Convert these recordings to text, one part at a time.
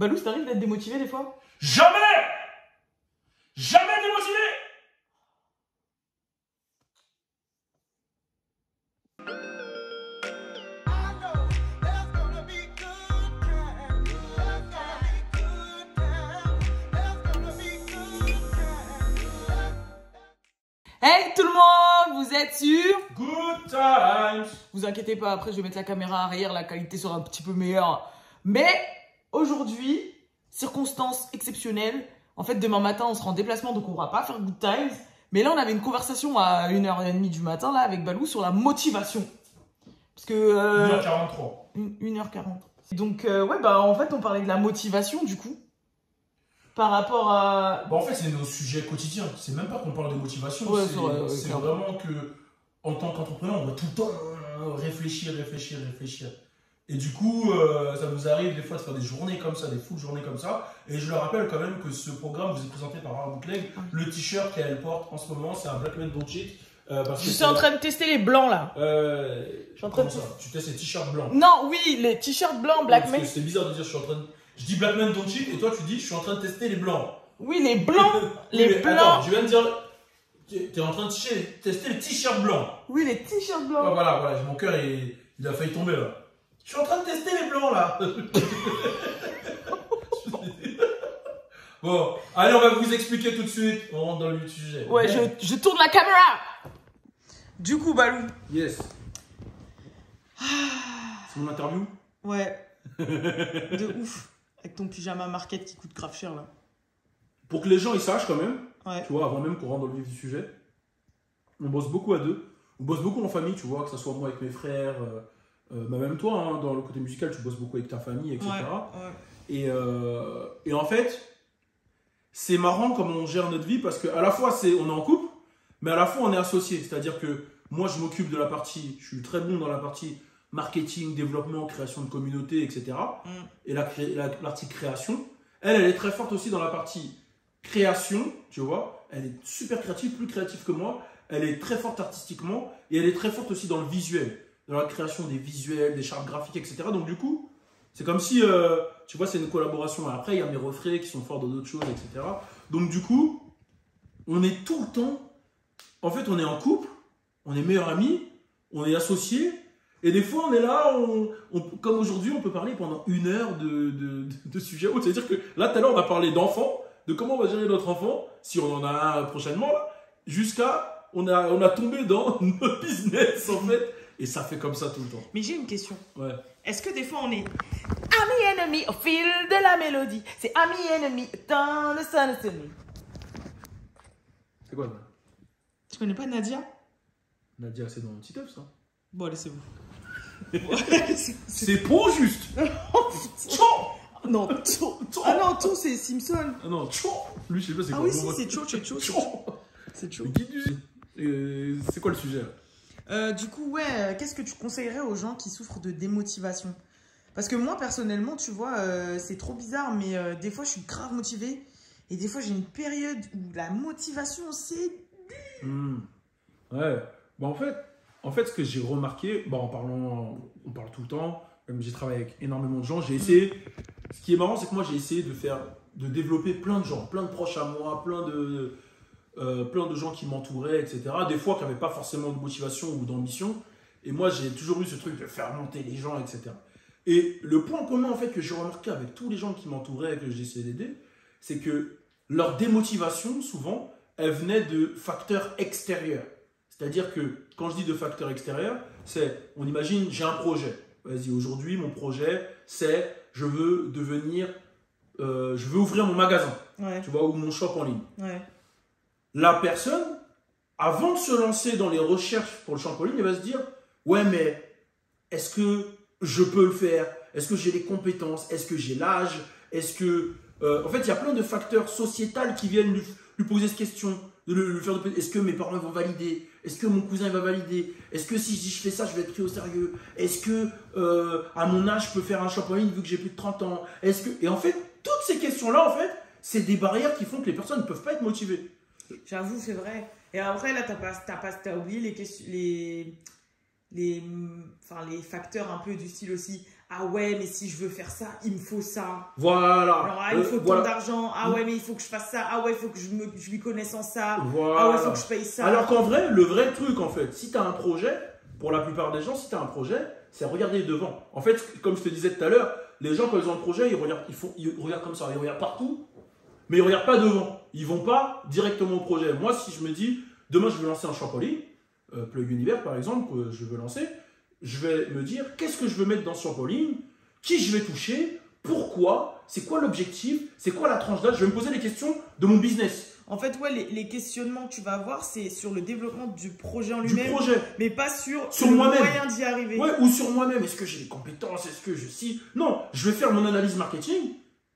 Balou, ça t'arrive d'être démotivé des fois? Jamais! Jamais démotivé! Hey tout le monde, vous êtes sûr? Good times! Vous inquiétez pas, après je vais mettre la caméra arrière, la qualité sera un petit peu meilleure. Mais aujourd'hui, circonstance exceptionnelle. En fait, demain matin, on sera en déplacement, donc on va pas faire Good Times. Mais là, on avait une conversation à 1h30 du matin, là, avec Balou, sur la motivation. Parce que... 1h43. 1h40. Donc, ouais, bah, en fait, on parlait de la motivation, du coup. Par rapport à... Bah en fait, c'est nos sujets quotidiens. C'est même pas qu'on parle de motivation. Ouais, c'est vraiment que, en tant qu'entrepreneur, on doit tout le temps réfléchir. Et du coup, ça nous arrive des fois de faire des journées comme ça, des full journées comme ça. Et je le rappelle quand même que ce programme vous est présenté par Rare Bootleg. Le t-shirt qu'elle porte en ce moment, c'est un Black Men Don't Cheat. Je suis en train de tester les blancs, là. Je suis en train de... ça tu testes les t-shirts blancs? Non, oui, les t-shirts blancs, Black Men. C'est bizarre de dire je suis en train de... Je dis Black Men Don't Cheat et toi tu dis je suis en train de tester les blancs. Oui, les blancs. Les blancs. Attends, je viens de dire... T'es en train de tester les t-shirts blancs. Oui, les t-shirts blancs. Ah, voilà, mon cœur il a failli tomber là. Je suis en train de tester les blancs là. Bon, allez, on va vous expliquer tout de suite. On rentre dans le sujet. Ouais, je tourne la caméra. Du coup, Balou. Yes. C'est mon interview? Ouais. De ouf. Avec ton pyjama market qui coûte grave cher là. Pour que les gens ils sachent quand même, ouais. Tu vois, avant même qu'on rentre dans le vif du sujet, on bosse beaucoup à deux. On bosse beaucoup en famille, tu vois, que ce soit moi avec mes frères, même toi, hein, dans le côté musical, tu bosses beaucoup avec ta famille, etc. Ouais. Et en fait, c'est marrant comme on gère notre vie parce qu'à la fois, on est en couple, mais à la fois, on est associés. C'est-à-dire que moi, je m'occupe de la partie, je suis très bon dans la partie marketing, développement, création de communauté, etc. Et la partie création, elle est très forte aussi dans la partie création, tu vois. Elle est super créative, plus créative que moi. Elle est très forte artistiquement et elle est très forte aussi dans le visuel, dans la création des visuels, des chartes graphiques, etc. Donc du coup, c'est comme si, tu vois, c'est une collaboration. Après, il y a mes refrains qui sont forts dans d'autres choses, etc. Donc du coup, on est tout le temps, en fait, on est en couple, on est meilleurs amis, on est associés. Et des fois, on est là, comme aujourd'hui, on peut parler pendant 1 heure de sujets autres. C'est-à-dire que là, tout à l'heure, on a parlé d'enfants, de comment on va gérer notre enfant, si on en a un prochainement, là, jusqu'à... On a tombé dans notre business, en fait. Et ça fait comme ça tout le temps. Mais j'ai une question. Ouais. Est-ce que des fois, on est ami, ennemi, au fil de la mélodie. C'est ami, ennemi, dans le sun, c'est quoi, ça? Tu connais pas Nadia? Nadia, c'est dans Petit œuf, ça. Bon, allez, c'est bon. C'est pas juste. Non, ah non, Cho, c'est Simpson. Ah non, Cho. Lui, je sais pas c'est quoi. Ah oui, si, c'est Cho, c'est Cho. C'est quoi le sujet là? Du coup, ouais, qu'est-ce que tu conseillerais aux gens qui souffrent de démotivation? Parce que moi, personnellement, tu vois, c'est trop bizarre, mais des fois, je suis grave motivée. Et des fois, j'ai une période où la motivation, c'est... Ouais. Bah, en fait, ce que j'ai remarqué, bah, on parle tout le temps, comme j'ai travaillé avec énormément de gens, j'ai essayé... Ce qui est marrant, c'est que moi, j'ai essayé de développer plein de gens, plein de proches à moi, plein de gens qui m'entouraient, etc. Des fois, qui n'avaient pas forcément de motivation ou d'ambition. Et moi, j'ai toujours eu ce truc de faire monter les gens, etc. Et le point commun, en fait, que j'ai remarqué avec tous les gens qui m'entouraient et que j'ai essayé d'aider, c'est que leur démotivation, souvent, elle venait de facteurs extérieurs. C'est-à-dire que, quand je dis de facteurs extérieurs, c'est, on imagine, j'ai un projet. Vas-y, aujourd'hui, mon projet, c'est, je veux ouvrir mon magasin, tu vois, ou mon shop en ligne. Ouais. La personne, avant de se lancer dans les recherches pour le shop en ligne, elle va se dire, ouais, mais est-ce que je peux le faire? Est-ce que j'ai les compétences? Est-ce que j'ai l'âge? Est-ce que... en fait, il y a plein de facteurs sociétals qui viennent lui poser cette question. Est-ce que mes parents vont valider? Est-ce que mon cousin va valider? Est-ce que si je dis je fais ça, je vais être pris au sérieux? Est-ce que à mon âge, je peux faire un shop en ligne vu que j'ai plus de 30 ans? Et en fait, toutes ces questions-là, en fait, c'est des barrières qui font que les personnes ne peuvent pas être motivées. J'avoue, c'est vrai. Et après, là, t'as oublié les facteurs un peu du style aussi ah ouais, mais si je veux faire ça, il me faut ça. Voilà. Alors, il me faut tant d'argent. Ah ouais, mais il faut que je fasse ça. Ah ouais, il faut que je m'y connaisse en ça. Voilà. Ah ouais, il faut que je paye ça. Alors qu'en vrai, le vrai truc, en fait, si tu as un projet, pour la plupart des gens, si tu as un projet, c'est regarder devant. En fait, comme je te disais tout à l'heure, les gens, quand ils ont un projet, ils regardent comme ça, ils regardent partout, mais ils ne regardent pas devant. Ils ne vont pas directement au projet. Moi, si je me dis, demain, je vais lancer un shop en ligne, Plug Univers, par exemple, que je veux lancer, je vais me dire, qu'est-ce que je veux mettre dans ce shop en ligne, qui je vais toucher, pourquoi, c'est quoi l'objectif, c'est quoi la tranche d'âge. Je vais me poser les questions de mon business. En fait, ouais, les questionnements que tu vas avoir, c'est sur le développement du projet en lui-même. Du projet. Mais pas sur le moyen d'y arriver. Ouais, ou sur moi-même. Est-ce que j'ai les compétences? Est-ce que je suis... Non, je vais faire mon analyse marketing.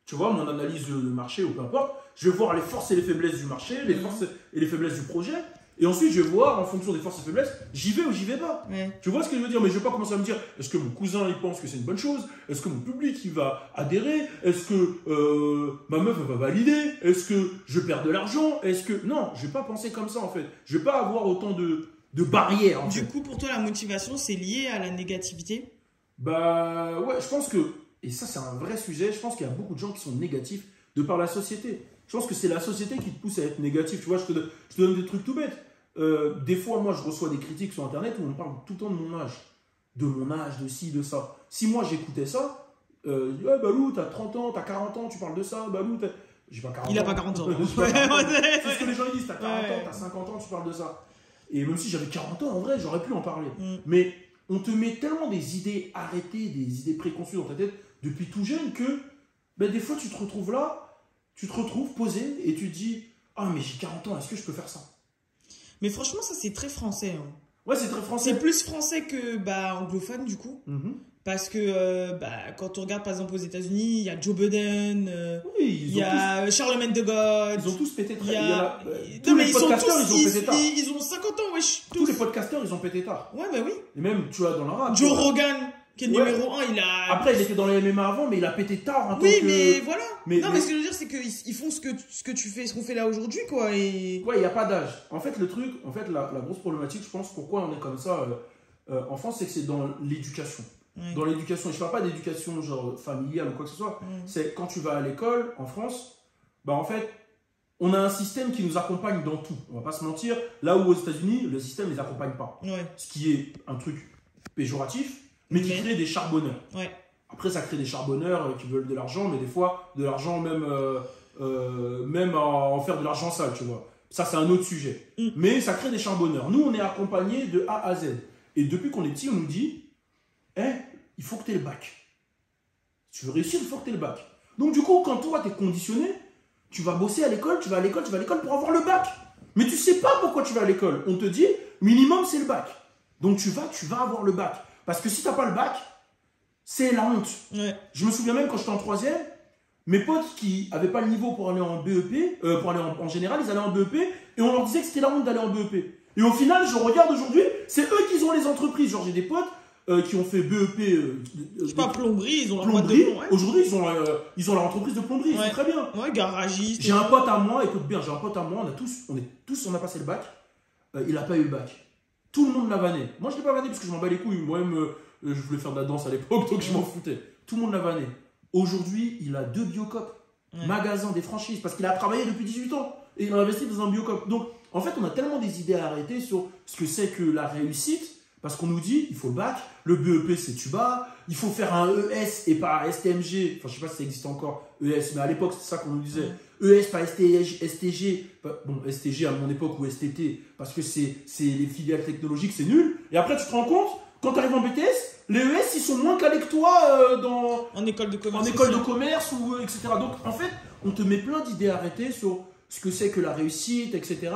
Tu vois, mon analyse de marché ou peu importe. Je vais voir les forces et les faiblesses du marché, les forces et les faiblesses du projet. Et ensuite, je vais voir, en fonction des forces et faiblesses, j'y vais ou j'y vais pas. Ouais. Tu vois ce que je veux dire? Mais je vais pas commencer à me dire, est-ce que mon cousin, il pense que c'est une bonne chose? Est-ce que mon public, il va adhérer? Est-ce que ma meuf, elle va valider? Est-ce que je perds de l'argent? Est-ce que... Non, je vais pas penser comme ça, en fait. Je vais pas avoir autant de barrières, en fait. Du coup, pour toi, la motivation, c'est lié à la négativité? Bah, ouais, je pense que... Et ça, c'est un vrai sujet. Je pense qu'il y a beaucoup de gens qui sont négatifs de par la société. Je pense que c'est la société qui te pousse à être négatif. Tu vois, je te donne des trucs tout bêtes. Des fois, moi, je reçois des critiques sur Internet où on me parle tout le temps de mon âge. De mon âge, de ci, de ça. Si moi, j'écoutais ça, ouais, Balou, t'as 30 ans, t'as 40 ans, tu parles de ça. Balou, j'ai pas 40 ans. Il a pas 40 ans. C'est ce que les gens disent. T'as 40 ans, t'as 50 ans, tu parles de ça. Et même si j'avais 40 ans, en vrai, j'aurais pu en parler. Mais on te met tellement des idées arrêtées, des idées préconçues dans ta tête depuis tout jeune que ben, des fois, tu te retrouves là, tu te retrouves posé et tu te dis « Ah, mais j'ai 40 ans, est-ce que je peux faire ça ?» Mais franchement, ça, c'est très français. Hein. Ouais, c'est très français. C'est plus français que anglophone, du coup. Parce que quand on regarde, par exemple, aux États-Unis, il y a Joe Biden, il y a Charlemagne de Gaulle. Ils ont tous pété très Non, mais ils sont tous... Ils ont 50 ans, wesh. Tous les podcasteurs, ils ont pété tard. Ouais, bah oui. Et même, tu vois, dans la rap. Joe Rogan, qui est numéro 1, il a... Après, il était dans les MMA avant, mais il a pété tard. Oui, mais voilà. Mais ce que je veux dire, c'est qu'ils font ce que tu fais, ce qu'on fait là aujourd'hui, quoi. Et... Ouais, il n'y a pas d'âge. En fait, le truc, la grosse problématique, je pense, pourquoi on est comme ça en France, c'est que c'est dans l'éducation. Dans l'éducation, et je ne parle pas d'éducation genre familiale ou quoi que ce soit, c'est quand tu vas à l'école en France, bah en fait, on a un système qui nous accompagne dans tout. On va pas se mentir, là où aux États-Unis, le système ne les accompagne pas. Ce qui est un truc péjoratif, mais qui crée des charbonneurs. Après, ça crée des charbonneurs qui veulent de l'argent, mais des fois, de l'argent même à en faire de l'argent sale, tu vois. Ça, c'est un autre sujet. Mais ça crée des charbonneurs. Nous, on est accompagnés de A à Z. Et depuis qu'on est petit, on nous dit il faut que tu aies le bac. Si tu veux réussir, il faut que tu aies le bac. Donc du coup, quand toi, tu es conditionné, tu vas bosser à l'école, tu vas à l'école pour avoir le bac. Mais tu sais pas pourquoi tu vas à l'école. On te dit, minimum, c'est le bac. Donc tu vas avoir le bac. Parce que si tu n'as pas le bac, c'est la honte. Je me souviens même quand j'étais en 3e, mes potes qui n'avaient pas le niveau pour aller en BEP, pour aller en général, ils allaient en BEP, et on leur disait que c'était la honte d'aller en BEP. Et au final, je regarde aujourd'hui, c'est eux qui ont les entreprises. Genre, j'ai des potes qui ont fait BEP. Je sais pas, plomberie, ils ont leur plomberie. Aujourd'hui, ils ont leur entreprise de plomberie, c'est très bien. Ouais, garagiste. J'ai un pote à moi, écoute bien, on a passé le bac, il n'a pas eu le bac. Tout le monde l'a vanné. Moi, je ne l'ai pas vanné parce que je m'en bats les couilles. Moi-même, je voulais faire de la danse à l'époque, donc je m'en foutais. Tout le monde l'a vanné. Aujourd'hui, il a 2 biocop, magasins, des franchises, parce qu'il a travaillé depuis 18 ans et il a investi dans un biocop. Donc, en fait, on a tellement des idées à arrêter sur ce que c'est que la réussite. Parce qu'on nous dit, il faut le bac, le BEP c'est tuba, il faut faire un ES et pas un STMG. Enfin, je sais pas si ça existe encore, ES, mais à l'époque, c'est ça qu'on nous disait. ES, pas STG. Bon, STG à mon époque ou STT, parce que c'est les filiales technologiques, c'est nul. Et après, tu te rends compte, quand tu arrives en BTS, les ES, ils sont moins calés que toi en école de commerce. En école de commerce, ou, etc. Donc, en fait, on te met plein d'idées arrêtées sur ce que c'est que la réussite, etc.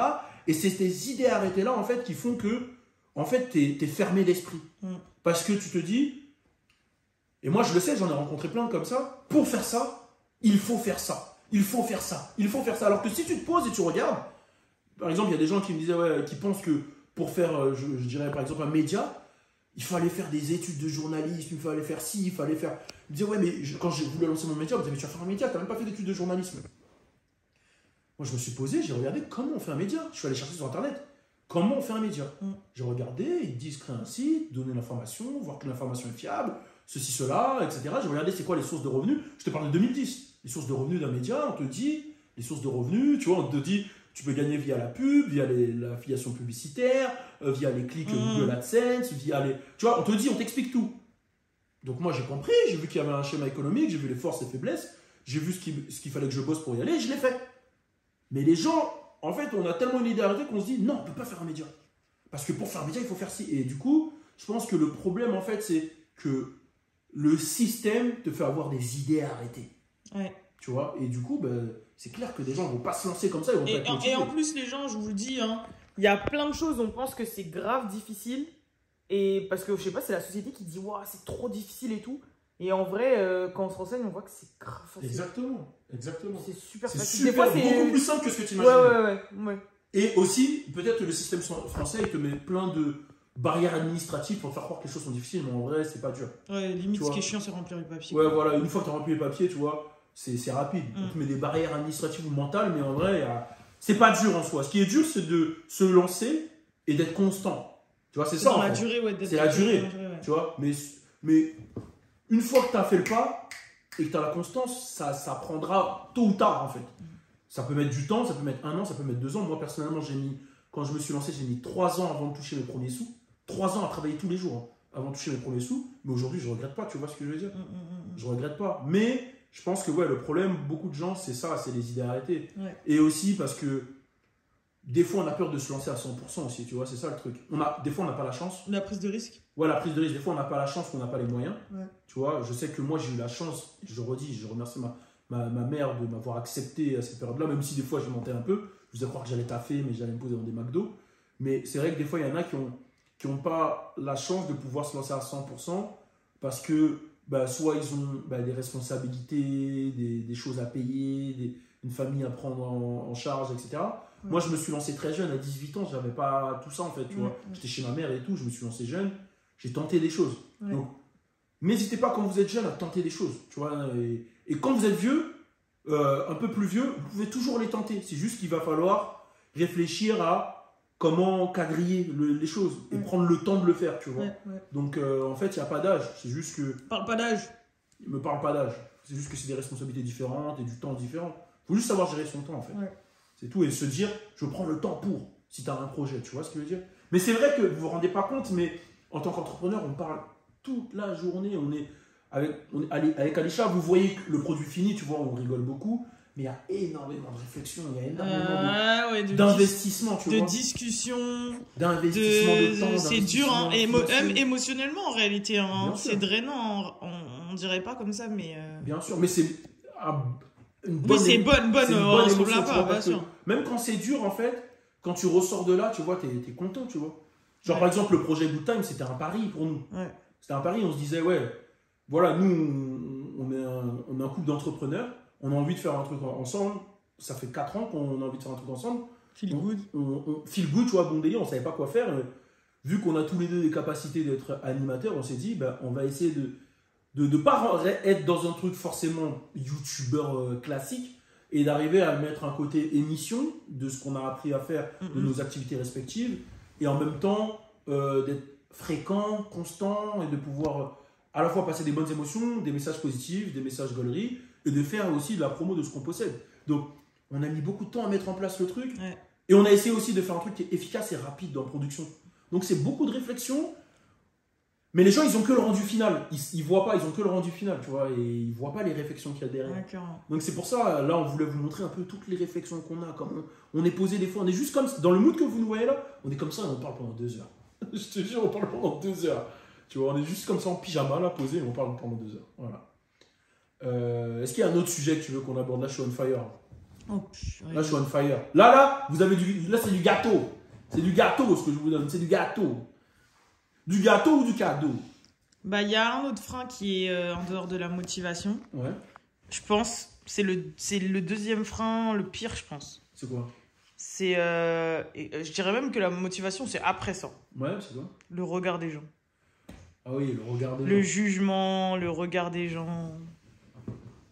Et c'est ces idées arrêtées-là, en fait, qui font que en fait, tu es fermé d'esprit. Parce que tu te dis, et moi je le sais, j'en ai rencontré plein comme ça, pour faire ça, il faut faire ça. Il faut faire ça. Il faut faire ça. Alors que si tu te poses et tu regardes, par exemple, il y a des gens qui me disaient, qui pensent que pour faire, je dirais par exemple un média, il fallait faire des études de journalisme, il fallait faire ci, il fallait faire... Ils me disaient, ouais, mais quand je voulais lancer mon média, ils me disaient, mais tu vas faire un média, tu n'as même pas fait d'études de journalisme. Moi je me suis posé, j'ai regardé comment on fait un média. Je suis allé chercher sur Internet. Comment on fait un média? J'ai regardé, ils disent créer un site, donner l'information, voir que l'information est fiable, ceci, cela, etc. J'ai regardé c'est quoi les sources de revenus. Je te parle de 2010. Les sources de revenus d'un média, on te dit, les sources de revenus, tu vois, on te dit, tu peux gagner via la pub, via l'affiliation publicitaire, via les clics Google AdSense, via les... Tu vois, on te dit, on t'explique tout. Donc moi j'ai compris, j'ai vu qu'il y avait un schéma économique, j'ai vu les forces et faiblesses, j'ai vu ce qu'il fallait que je bosse pour y aller, et je l'ai fait. Mais les gens, en fait, on a tellement une idée arrêtée qu'on se dit, non, on ne peut pas faire un média. Parce que pour faire un média, il faut faire ci. Et du coup, je pense que le problème, en fait, c'est que le système te fait avoir des idées arrêtées. Ouais. Tu vois, et du coup, ben, c'est clair que des gens ne vont pas se lancer comme ça. Ils vont pas être motivés. Et en plus, les gens, je vous le dis, hein, il y a plein de choses, on pense que c'est grave difficile. Et parce que, je sais pas, c'est la société qui dit, waouh, c'est trop difficile et tout. Et en vrai, quand on se renseigne, on voit que c'est grave facile. Exactement, exactement. C'est super C'est facile. super, beaucoup plus simple que ce que tu imagines. Ouais. Et aussi, peut-être que le système français, il te met plein de barrières administratives pour faire croire que les choses sont difficiles, mais en vrai, c'est pas dur. Ouais, limite, ce qui est chiant, c'est remplir les papiers. Ouais, voilà, une fois que tu as rempli les papiers, tu vois, c'est rapide. On te met des barrières administratives ou mentales, mais en vrai, c'est pas dur en soi. Ce qui est dur, c'est de se lancer et d'être constant. Tu vois, c'est ça. Dans la durée, ouais. C'est la durée, tu vois. Mais une fois que tu as fait le pas et que tu as la constance, ça prendra tôt ou tard, en fait. Ça peut mettre du temps, ça peut mettre 1 an, ça peut mettre 2 ans. Moi, personnellement, quand je me suis lancé, j'ai mis 3 ans avant de toucher mes premiers sous. 3 ans à travailler tous les jours avant de toucher mes premiers sous. Mais aujourd'hui, je ne regrette pas, tu vois ce que je veux dire. Je ne regrette pas. Mais je pense que ouais, le problème, beaucoup de gens, c'est ça, c'est les idées arrêtées. Ouais. Et aussi parce que des fois, on a peur de se lancer à 100% aussi, tu vois, c'est ça le truc. Des fois, on n'a pas la chance. La prise de risque. Ouais, la prise de risque. Des fois, on n'a pas la chance, qu'on n'a pas les moyens. Ouais. Tu vois, je sais que moi, j'ai eu la chance, je redis, je remercie ma mère de m'avoir accepté à cette période-là, même si des fois, je mentais un peu. Je faisais croire que j'allais taffer, mais j'allais me poser dans des McDo. Mais c'est vrai que des fois, il y en a qui ont pas la chance de pouvoir se lancer à 100% parce que soit ils ont des responsabilités, des choses à payer, une famille à prendre en charge, etc. Ouais. Moi, je me suis lancé très jeune, à 18 ans, j'avais pas tout ça en fait, tu vois. J'étais chez ma mère et tout, je me suis lancé jeune, j'ai tenté des choses. Ouais. Donc, n'hésitez pas quand vous êtes jeune à tenter des choses, tu vois. Et quand vous êtes vieux, un peu plus vieux, vous pouvez toujours les tenter. C'est juste qu'il va falloir réfléchir à comment quadriller les choses et prendre le temps de le faire, tu vois. Donc, en fait, il n'y a pas d'âge. C'est juste que... Parle pas d'âge. Il me parle pas d'âge. C'est juste que c'est des responsabilités différentes et du temps différent. Il faut juste savoir gérer son temps, en fait. Ouais. C'est tout. Et se dire, je prends le temps pour, si tu as un projet, tu vois ce que je veux dire. Mais c'est vrai que vous vous rendez pas compte, mais en tant qu'entrepreneur, on parle toute la journée. Avec Alisha, vous voyez le produit fini, tu vois, on rigole beaucoup. Mais il y a énormément de réflexion, il y a énormément d'investissement, tu vois. De discussion. D'investissement de temps. C'est dur, hein, émotionnellement en réalité. Hein, c'est drainant, on dirait pas comme ça, mais... Bien sûr, mais c'est une bonne... Oui, c'est bonne émotion, tu vois, bien sûr. Même quand c'est dur, en fait, quand tu ressors de là, tu vois, t'es content, tu vois. Genre, par exemple, le projet Good Time, c'était un pari pour nous. Ouais. C'était un pari, on se disait, ouais, voilà, nous, on est un couple d'entrepreneurs. On a envie de faire un truc ensemble. Ça fait 4 ans qu'on a envie de faire un truc ensemble. Feel good. Feel good, tu vois, bon délire, on ne savait pas quoi faire. Vu qu'on a tous les deux des capacités d'être animateurs, on s'est dit, on va essayer de ne pas être dans un truc forcément youtubeur classique et d'arriver à mettre un côté émission de ce qu'on a appris à faire, de nos activités respectives, et en même temps d'être fréquent, constant, et de pouvoir à la fois passer des bonnes émotions, des messages positifs, des messages gauleries, et de faire aussi de la promo de ce qu'on possède. Donc, on a mis beaucoup de temps à mettre en place le truc. Ouais. Et on a essayé aussi de faire un truc qui est efficace et rapide dans la production. Donc, c'est beaucoup de réflexion. Mais les gens, ils n'ont que le rendu final. Ils voient pas, ils ont que le rendu final, tu vois. Et ils ne voient pas les réflexions qu'il y a derrière. Donc, c'est pour ça, là, on voulait vous montrer un peu toutes les réflexions qu'on a. Comme on est posé des fois. On est juste comme ça. Dans le mood que vous nous voyez là, on est comme ça et on parle pendant 2 heures. Je te jure, on parle pendant 2 heures. Tu vois, on est juste comme ça en pyjama, là, posé, et on parle pendant 2 heures. Voilà. Est-ce qu'il y a un autre sujet que tu veux qu'on aborde? Là, je suis on fire. Oh, là, je suis on fire. Là, vous avez là, c'est du gâteau. C'est du gâteau, ce que je vous donne. C'est du gâteau. Du gâteau ou du cadeau? Il y a un autre frein qui est en dehors de la motivation. Ouais. Je pense, c'est le deuxième frein, le pire, je pense. C'est quoi? C'est, je dirais même que la motivation, c'est après ça. Ouais, c'est quoi? Le regard des gens. Ah oui, le regard des gens. Le jugement, le regard des gens.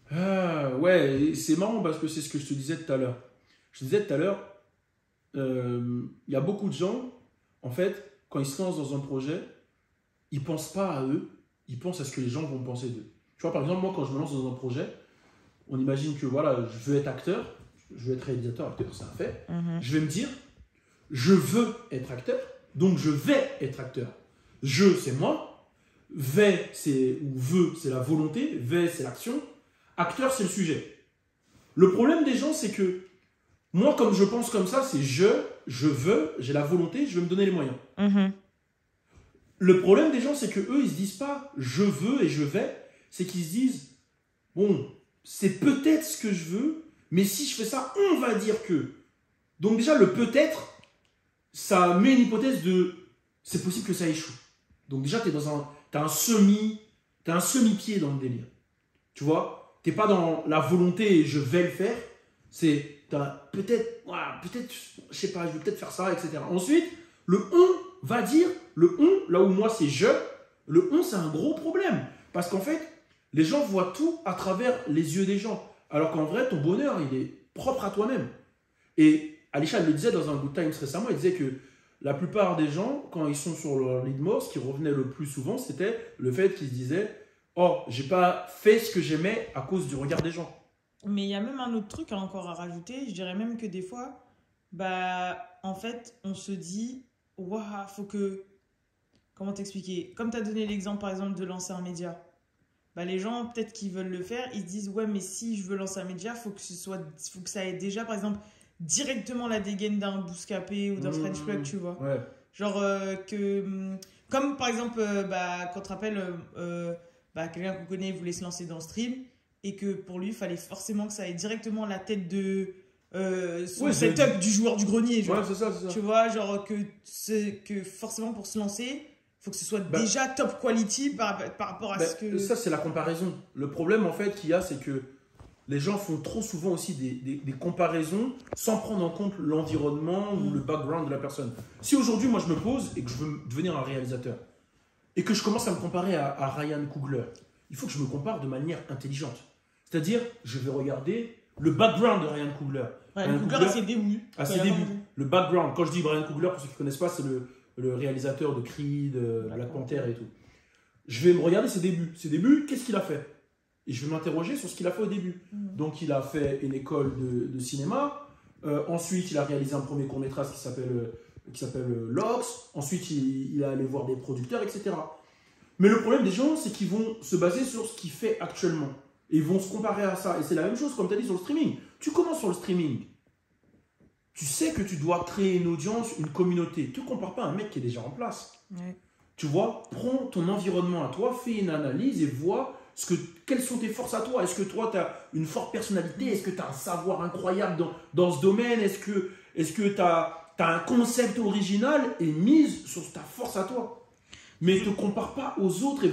Ah, ouais, c'est marrant parce que c'est ce que je te disais tout à l'heure. Je te disais tout à l'heure, il y a beaucoup de gens, en fait, quand ils se lancent dans un projet, ils ne pensent pas à eux, ils pensent à ce que les gens vont penser d'eux. Tu vois, par exemple, moi, quand je me lance dans un projet, on imagine que voilà, je veux être acteur, je veux être réalisateur, acteur, c'est un fait. Je vais me dire, je veux être acteur, donc je vais être acteur. Je, c'est moi. Vais, c'est, ou veux, c'est la volonté. Vais, c'est l'action. Acteur, c'est le sujet. Le problème des gens, c'est que moi, comme je pense comme ça, c'est je veux, j'ai la volonté, je veux me donner les moyens. Le problème des gens, c'est que eux, ils se disent pas je veux et je vais, c'est qu'ils se disent bon, c'est peut-être ce que je veux, mais si je fais ça, on va dire que. Donc déjà, le peut-être, ça met une hypothèse de c'est possible que ça échoue. Donc déjà, t'as un semi-pied dans le délire. Tu vois, t'es pas dans la volonté et je vais le faire, c'est peut-être, je sais pas, je vais peut-être faire ça, etc. Ensuite, le on va dire, le on, là où moi c'est je, le on c'est un gros problème. Parce qu'en fait, les gens voient tout à travers les yeux des gens. Alors qu'en vrai, ton bonheur, il est propre à toi-même. Et Alisha le disait dans un Good Times récemment, il disait que la plupart des gens, quand ils sont sur leur lit de mort, ce qui revenait le plus souvent, c'était le fait qu'ils se disaient « Oh, j'ai pas fait ce que j'aimais à cause du regard des gens. » Mais il y a même un autre truc encore à rajouter. Je dirais même que des fois, en fait, on se dit « Waouh, faut que… » Comment t'expliquer? Comme tu as donné l'exemple, par exemple, de lancer un média. Les gens, peut-être qu'ils veulent le faire, ils se disent « Ouais, mais si je veux lancer un média, faut que ça ait déjà, par exemple, directement la dégaine d'un Bouscapé ou d'un French Plug, tu vois. » Ouais. Genre comme par exemple, quand on te rappelle, quelqu'un qu'on connaît voulait se lancer dans le stream et que pour lui, il fallait forcément que ça ait directement la tête de son setup du joueur du grenier. Genre. Ouais, c'est ça. Tu vois, genre que forcément pour se lancer, il faut que ce soit déjà top quality par rapport à ce que… Ça, c'est la comparaison. Le problème, en fait, qu'il y a, c'est que les gens font trop souvent aussi des comparaisons sans prendre en compte l'environnement ou le background de la personne. Si aujourd'hui, moi, je me pose et que je veux devenir un réalisateur et que je commence à me comparer à Ryan Coogler, il faut que je me compare de manière intelligente. C'est-à-dire, je vais regarder le background de Ryan Coogler. Ryan Coogler à ses débuts. À ses débuts. Le background. Quand je dis Ryan Coogler, pour ceux qui ne connaissent pas, c'est le réalisateur de Creed, de Black Panther et tout. Je vais me regarder ses débuts. Ses débuts, qu'est-ce qu'il a fait ? Et je vais m'interroger sur ce qu'il a fait au début. Donc, il a fait une école de cinéma. Ensuite, il a réalisé un premier court-métrage qui s'appelle Lox. Ensuite, il est allé voir des producteurs, etc. Mais le problème des gens, c'est qu'ils vont se baser sur ce qu'il fait actuellement. Et ils vont se comparer à ça. Et c'est la même chose, comme tu as dit, sur le streaming. Tu commences sur le streaming. Tu sais que tu dois créer une audience, une communauté. Tu ne compares pas à un mec qui est déjà en place. Ouais. Tu vois, prends ton environnement à toi, fais une analyse et vois quelles sont tes forces à toi. Est-ce que toi, tu as une forte personnalité? Est-ce que tu as un savoir incroyable dans ce domaine? Est-ce que tu as un concept original et mise sur ta force à toi? Mais ne te compare pas aux autres.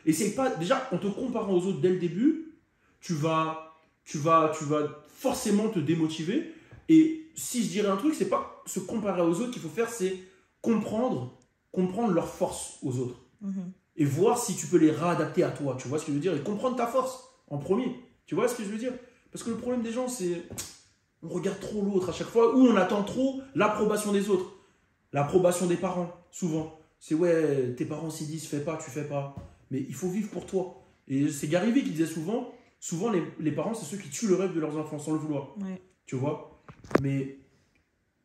Essaye pas. Déjà, en te comparant aux autres dès le début, tu vas forcément te démotiver. Et si je dirais un truc, c'est pas se comparer aux autres qu'il faut faire, c'est comprendre leurs forces aux autres. Et voir si tu peux les réadapter à toi. Tu vois ce que je veux dire? Et comprendre ta force en premier. Tu vois ce que je veux dire? Parce que le problème des gens, c'est on regarde trop l'autre à chaque fois, ou on attend trop l'approbation des autres. L'approbation des parents, souvent. C'est ouais, tes parents s'y disent fais pas, tu fais pas. Mais il faut vivre pour toi. Et c'est Gary Vee qui disait souvent les parents, c'est ceux qui tuent le rêve de leurs enfants sans le vouloir. Ouais. Tu vois? Mais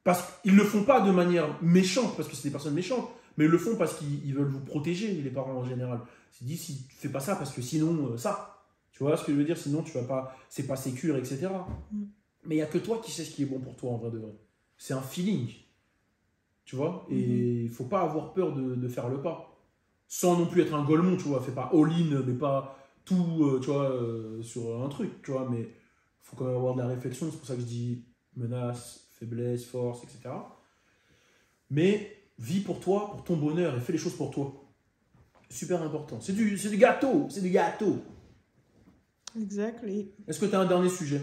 parce qu'ils ne le font pas de manière méchante, parce que c'est des personnes méchantes, mais ils le font parce qu'ils veulent vous protéger, les parents en général. Ils se disent, si tu fais pas ça, parce que sinon, ça. Tu vois ce que je veux dire? Sinon, tu vas pas, c'est pas sécure, etc. Mais il n'y a que toi qui sais ce qui est bon pour toi, en vrai de vrai. C'est un feeling. Tu vois? Et il faut pas avoir peur de faire le pas. Sans non plus être un golemon, tu vois. Fais pas all-in, mais pas tout, tu vois, sur un truc, tu vois. Mais il faut quand même avoir de la réflexion. C'est pour ça que je dis menace, faiblesse, force, etc. Mais vis pour toi, pour ton bonheur, et fais les choses pour toi. Super important. C'est du gâteau. C'est du gâteau. Exactly. Est-ce que tu as un dernier sujet?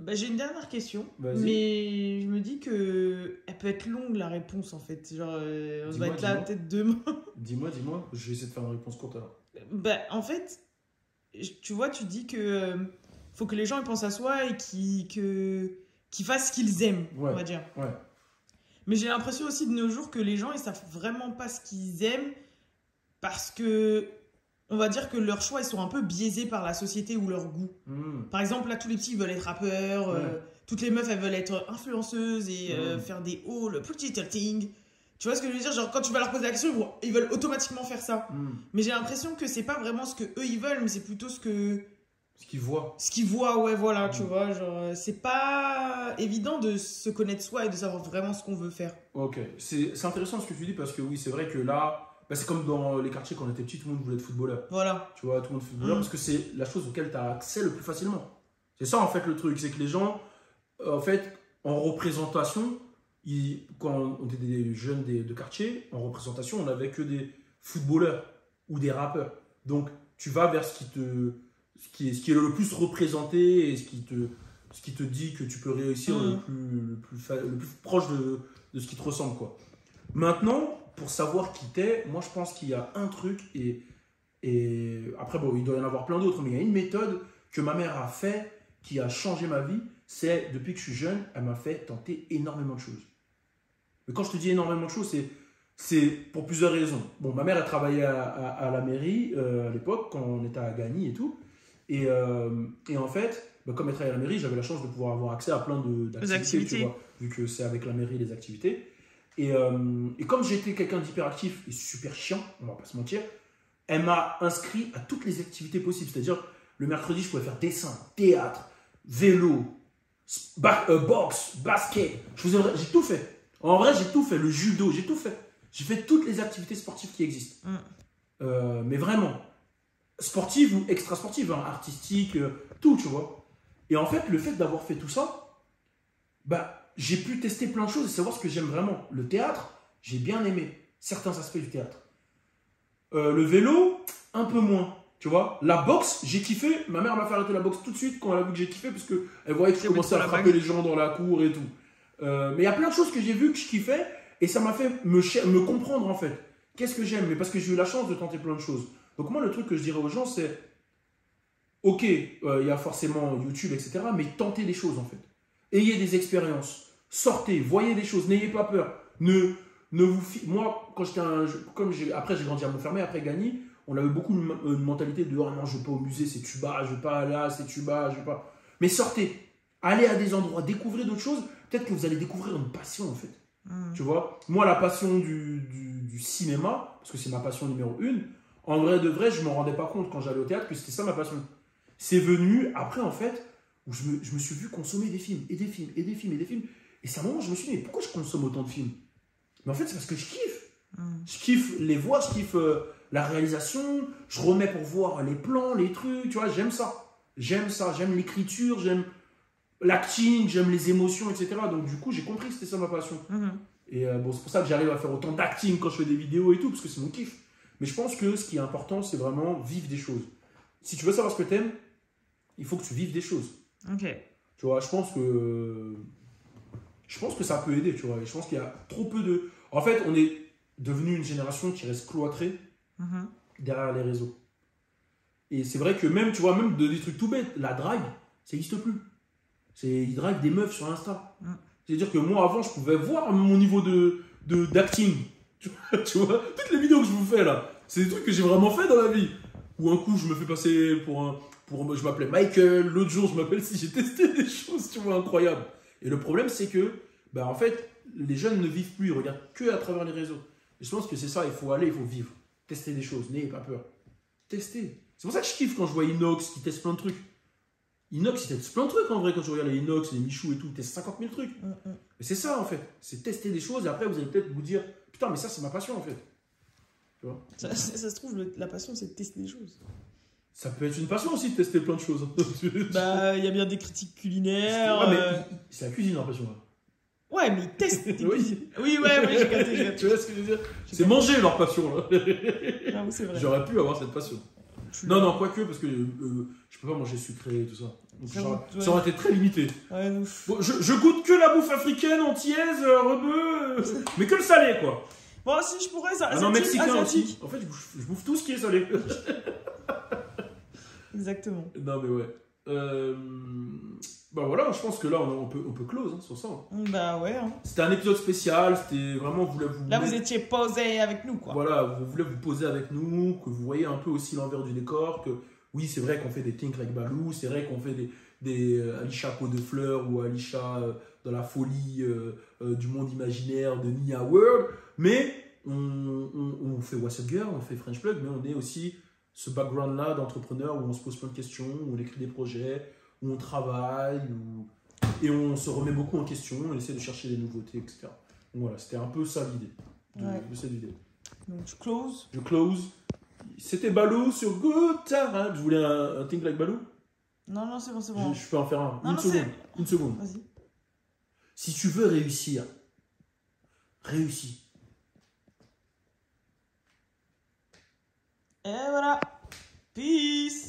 J'ai une dernière question, Vas-y. mais je me dis que elle peut être longue la réponse en fait. Genre, on va être là peut-être demain. Dis-moi. Je vais essayer de faire une réponse courte alors. En fait, tu vois, tu dis que faut que les gens ils pensent à soi et qu'ils fassent ce qu'ils aiment, on va dire. Ouais. Mais j'ai l'impression aussi de nos jours que les gens ils savent vraiment pas ce qu'ils aiment parce que on va dire que leurs choix, ils sont un peu biaisés par la société ou leur goût. Par exemple, là, tous les petits, ils veulent être rappeurs. Toutes les meufs, elles veulent être influenceuses et faire des hauls, pretty little thing. Tu vois ce que je veux dire? Genre, quand tu vas leur poser la question, ils veulent automatiquement faire ça. Mais j'ai l'impression que c'est pas vraiment ce que eux ils veulent, mais c'est plutôt ce qu'ils voient. Ce qu'ils voient, ouais, voilà, tu vois. Genre, c'est pas évident de se connaître soi et de savoir vraiment ce qu'on veut faire. Ok, c'est intéressant ce que tu dis parce que oui, c'est vrai que là, bah, c'est comme dans les quartiers quand on était petit, tout le monde voulait être footballeur. Voilà. Tu vois, tout le monde footballeur parce que c'est la chose auquel tu as accès le plus facilement. C'est ça en fait le truc, c'est que les gens, en fait, en représentation, quand on était des jeunes de quartier, en représentation, on n'avait que des footballeurs ou des rappeurs. Donc, tu vas vers ce qui est le plus représenté et ce qui te dit que tu peux réussir le plus proche de ce qui te ressemble, quoi. Maintenant, pour savoir qui t'es, moi, je pense qu'il y a un truc et après, bon, il doit y en avoir plein d'autres, mais il y a une méthode que ma mère a fait qui a changé ma vie. C'est, depuis que je suis jeune, elle m'a fait tenter énormément de choses. Mais quand je te dis énormément de choses, c'est pour plusieurs raisons. Bon, ma mère, elle travaillait à la mairie à l'époque, quand on était à Gagny et tout. Et en fait, bah, comme elle travaillait à la mairie, j'avais la chance de pouvoir avoir accès à plein d'activités, tu vois, vu que c'est avec la mairie les activités. Et comme j'étais quelqu'un d'hyperactif et super chiant, on va pas se mentir, elle m'a inscrit à toutes les activités possibles. C'est-à-dire, le mercredi, je pouvais faire dessin, théâtre, vélo, boxe, basket. J'ai tout fait. En vrai, j'ai tout fait. Le judo, j'ai tout fait. J'ai fait toutes les activités sportives qui existent. Mais vraiment, sportives ou extra-sportives, hein, artistiques, tout, tu vois. Et en fait, le fait d'avoir fait tout ça, bah, j'ai pu tester plein de choses et savoir ce que j'aime vraiment. Le théâtre, j'ai bien aimé certains aspects du théâtre. Le vélo, un peu moins. Tu vois, la boxe, j'ai kiffé. Ma mère m'a fait arrêter la boxe tout de suite quand elle a vu que j'ai kiffé parce qu'elle voyait que je commençais à frapper les gens dans la cour et tout. Mais il y a plein de choses que j'ai vues que je kiffais et ça m'a fait me comprendre en fait. Qu'est-ce que j'aime? Mais parce que j'ai eu la chance de tenter plein de choses. Donc moi, le truc que je dirais aux gens, c'est ok, il y a forcément YouTube, etc. Mais tentez des choses en fait. Ayez des expériences. Sortez, voyez des choses. N'ayez pas peur. Moi, quand après j'ai grandi à Montfermeil, après Gagny, on avait beaucoup une mentalité de « Oh non, je ne vais pas au musée, c'est tuba, je ne vais pas là, c'est tuba, je ne vais pas… » Mais sortez, allez à des endroits, découvrez d'autres choses. Peut-être que vous allez découvrir une passion, en fait. Tu vois, moi, la passion du cinéma, parce que c'est ma passion numéro 1, en vrai de vrai, je ne m'en rendais pas compte quand j'allais au théâtre que c'était ça ma passion. C'est venu après, en fait, où je me suis vu consommer des films, et des films, et des films, et des films. Et c'est un moment où je me suis dit « Mais pourquoi je consomme autant de films ?» Mais en fait, c'est parce que je kiffe. Je kiffe les voix, je kiffe… la réalisation, je remets pour voir les plans, les trucs, tu vois, j'aime ça. J'aime ça, j'aime l'écriture, j'aime l'acting, j'aime les émotions, etc. Donc du coup, j'ai compris que c'était ça ma passion. Et bon, c'est pour ça que j'arrive à faire autant d'acting quand je fais des vidéos et tout, parce que c'est mon kiff. Mais je pense que ce qui est important, c'est vraiment vivre des choses. Si tu veux savoir ce que t'aimes, il faut que tu vives des choses. Ok. Tu vois, je pense que ça peut aider, tu vois. Et je pense qu'il y a trop peu de… En fait, on est devenu une génération qui reste cloîtrée derrière les réseaux. Et c'est vrai que même, tu vois, même des trucs tout bêtes, la drague, ça n'existe plus. Ils draguent des meufs sur Insta. C'est-à-dire que moi, avant, je pouvais voir mon niveau d'acting. Tu vois, toutes les vidéos que je vous fais là, c'est des trucs que j'ai vraiment fait dans la vie. Ou un coup, je me fais passer je m'appelais Michael, l'autre jour, je m'appelle si, j'ai testé des choses, tu vois, incroyables. Et le problème, c'est que, bah, en fait, les jeunes ne vivent plus, ils regardent que à travers les réseaux. Et je pense que c'est ça, il faut vivre. Tester des choses, n'ayez pas peur. Tester. C'est pour ça que je kiffe quand je vois Inox qui teste plein de trucs. Inox, il teste plein de trucs en vrai quand je regarde les Inox, les Michou et tout, il teste 50 000 trucs. Mais c'est ça en fait, c'est tester des choses et après vous allez peut-être vous dire putain, mais ça c'est ma passion en fait. Tu vois, ça se trouve, la passion c'est de tester des choses. Ça peut être une passion aussi de tester plein de choses. Bah, il y a bien des critiques culinaires. Ouais, mais c'est la cuisine leur passion là. Ouais, mais ils testent. Oui, j'ai capté. Tu vois ce que je veux dire? C'est manger leur passion là. J'avoue, c'est vrai. J'aurais pu avoir cette passion. Non, quoique, parce que je peux pas manger sucré et tout ça. Donc, ça aurait été très limité. Ouais, bon, je goûte que la bouffe africaine, antillaise, rebeu, mais que le salé, quoi. Bon, si je pourrais, ça. Non, mexicain aussi. En fait, je bouffe tout ce qui est salé. Exactement. Non, mais ouais. Bah voilà, je pense que là, on peut close hein, sur ça. Bah ouais. Hein. C'était un épisode spécial, c'était vraiment, Là, vous étiez posé avec nous, quoi. Voilà, vous voulez vous poser avec nous, que vous voyez un peu aussi l'envers du décor, que oui, c'est vrai qu'on fait des Think Like Baloo, c'est vrai qu'on fait des Alisha Pot de Fleurs ou Alisha dans la folie du monde imaginaire de Nia World, mais on fait What's Up Girl, on fait French Plug, mais on est aussi ce background-là d'entrepreneur où on se pose plein de questions, où on écrit des projets, où on travaille, et on se remet beaucoup en question, on essaie de chercher des nouveautés, etc. Donc voilà, c'était un peu ça l'idée de cette vidéo. Donc tu closes. Je close. C'était Baloo sur Good Time. Hein. Je voulais un Think Like Baloo. Non, c'est bon. Je peux en faire un. Non, Une seconde. Vas-y. Si tu veux réussir, réussis. Et voilà. Peace.